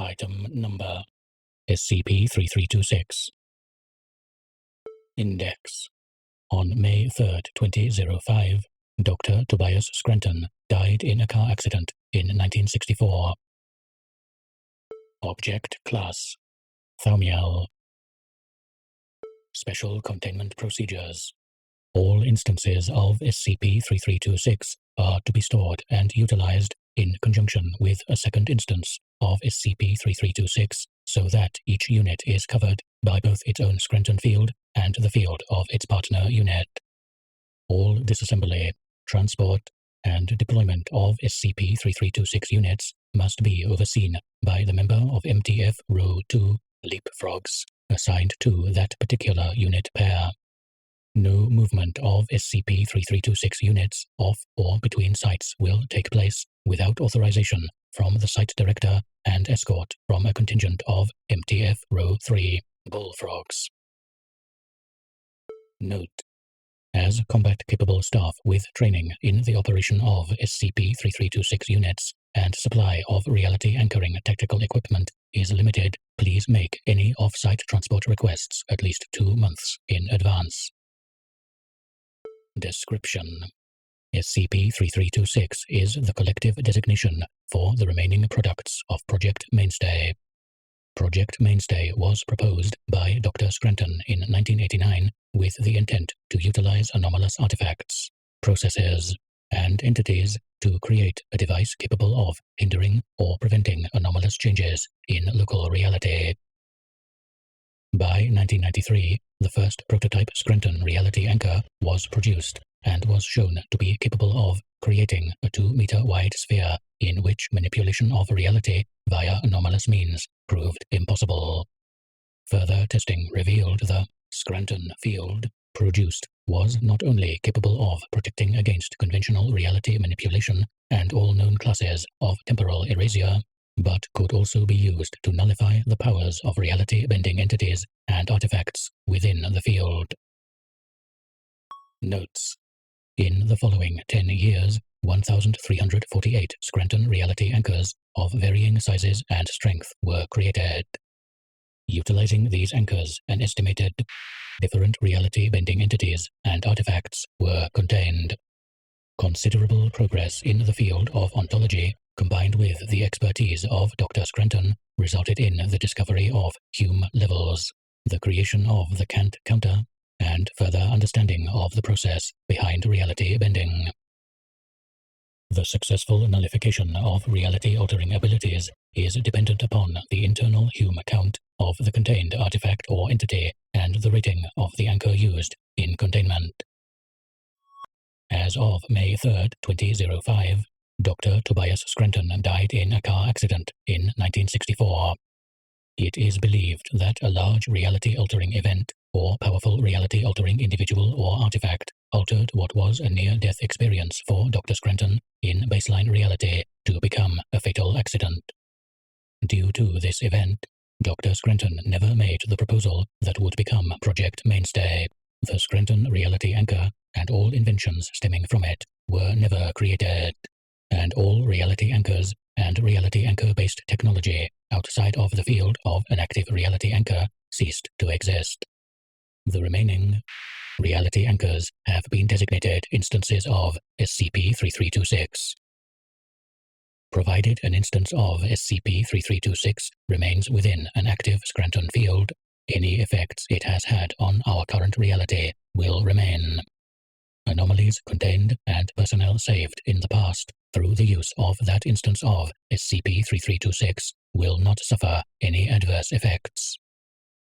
Item Number SCP-3326. Index. On May 3, 2005, Dr. Tobias Scranton died in a car accident in 1964. Object Class: thaumiel. Special Containment Procedures. All instances of SCP-3326 are to be stored and utilized in conjunction with a second instance of SCP-3326 so that each unit is covered by both its own Scranton field and the field of its partner unit. All disassembly, transport, and deployment of SCP-3326 units must be overseen by the member of MTF Row 2 Leapfrogs assigned to that particular unit pair. No movement of SCP-3326 units off or between sites will take place without authorization from the site director and escort from a contingent of MTF Row 3 Bullfrogs. Note: as combat-capable staff with training in the operation of SCP-3326 units and supply of reality anchoring tactical equipment is limited, please make any off-site transport requests at least 2 months in advance. Description: SCP-3326 is the collective designation for the remaining products of Project Mainstay. Project Mainstay was proposed by Dr. Scranton in 1989 with the intent to utilize anomalous artifacts, processes, and entities to create a device capable of hindering or preventing anomalous changes in local reality. By 1993, the first prototype Scranton reality anchor was produced and was shown to be capable of creating a 2-meter-wide sphere in which manipulation of reality via anomalous means proved impossible. Further testing revealed the Scranton field produced was not only capable of protecting against conventional reality manipulation and all known classes of temporal erasure, but could also be used to nullify the powers of reality-bending entities and artifacts within the field. Notes: in the following 10 years, 1,348 Scranton reality anchors of varying sizes and strength were created. Utilizing these anchors, an estimated different reality-bending entities and artifacts were contained. Considerable progress in the field of ontology, combined with the expertise of Dr. Scranton, resulted in the discovery of Hume levels, the creation of the Kant counter, and further understanding of the process behind reality bending. The successful nullification of reality-altering abilities is dependent upon the internal Hume count of the contained artifact or entity and the rating of the anchor used in containment. As of May 3, 2005, Dr. Tobias Scranton died in a car accident in 1964. It is believed that a large reality-altering event or powerful reality-altering individual or artifact altered what was a near-death experience for Dr. Scranton in baseline reality to become a fatal accident. Due to this event, Dr. Scranton never made the proposal that would become Project Mainstay. The Scranton reality anchor and all inventions stemming from it were never created, and all reality anchors and reality anchor-based technology outside of the field of an active reality anchor ceased to exist. The remaining reality anchors have been designated instances of SCP-3326. Provided an instance of SCP-3326 remains within an active Scranton field, any effects it has had on our current reality will remain. Anomalies contained and personnel saved in the past through the use of that instance of SCP-3326 will not suffer any adverse effects.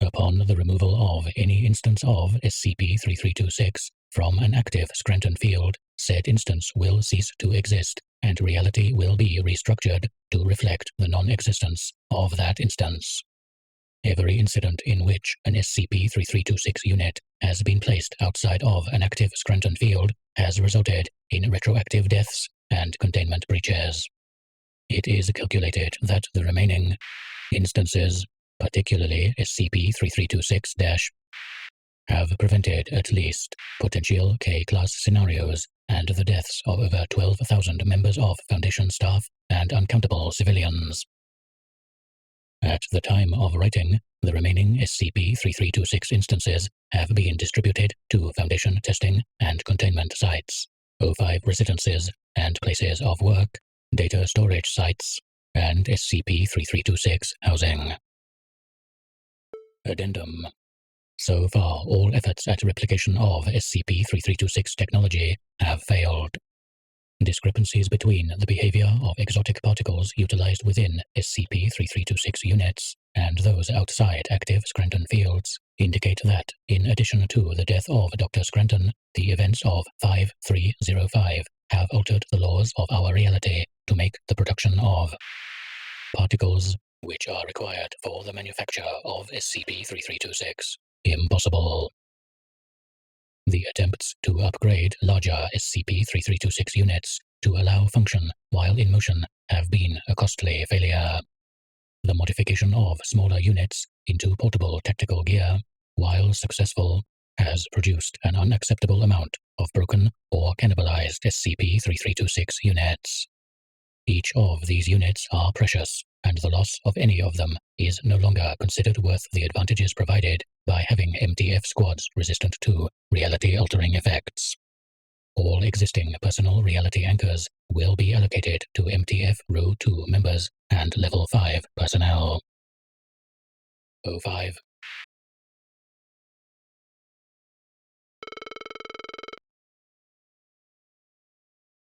Upon the removal of any instance of SCP-3326 from an active Scranton field, said instance will cease to exist and reality will be restructured to reflect the non-existence of that instance. Every incident in which an SCP-3326 unit has been placed outside of an active Scranton field has resulted in retroactive deaths and containment breaches. It is calculated that the remaining instances, particularly SCP-3326- have prevented at least potential K-class scenarios and the deaths of over 12,000 members of Foundation staff and uncountable civilians. At the time of writing, the remaining SCP-3326 instances have been distributed to Foundation testing and containment sites, O5 residences and places of work, data storage sites, and SCP-3326 housing. Addendum. So far, all efforts at replication of SCP-3326 technology have failed. Discrepancies between the behavior of exotic particles utilized within SCP-3326 units and those outside active Scranton fields indicate that, in addition to the death of Dr. Scranton, the events of 5305 have altered the laws of our reality to make the production of particles, which are required for the manufacture of SCP-3326, impossible. The attempts to upgrade larger SCP-3326 units to allow function while in motion have been a costly failure. The modification of smaller units into portable tactical gear, while successful, has produced an unacceptable amount of broken or cannibalized SCP-3326 units. Each of these units are precious, and the loss of any of them is no longer considered worth the advantages provided by having MTF squads resistant to reality-altering effects. All existing personal reality anchors will be allocated to MTF Row 2 members and Level 5 personnel. O5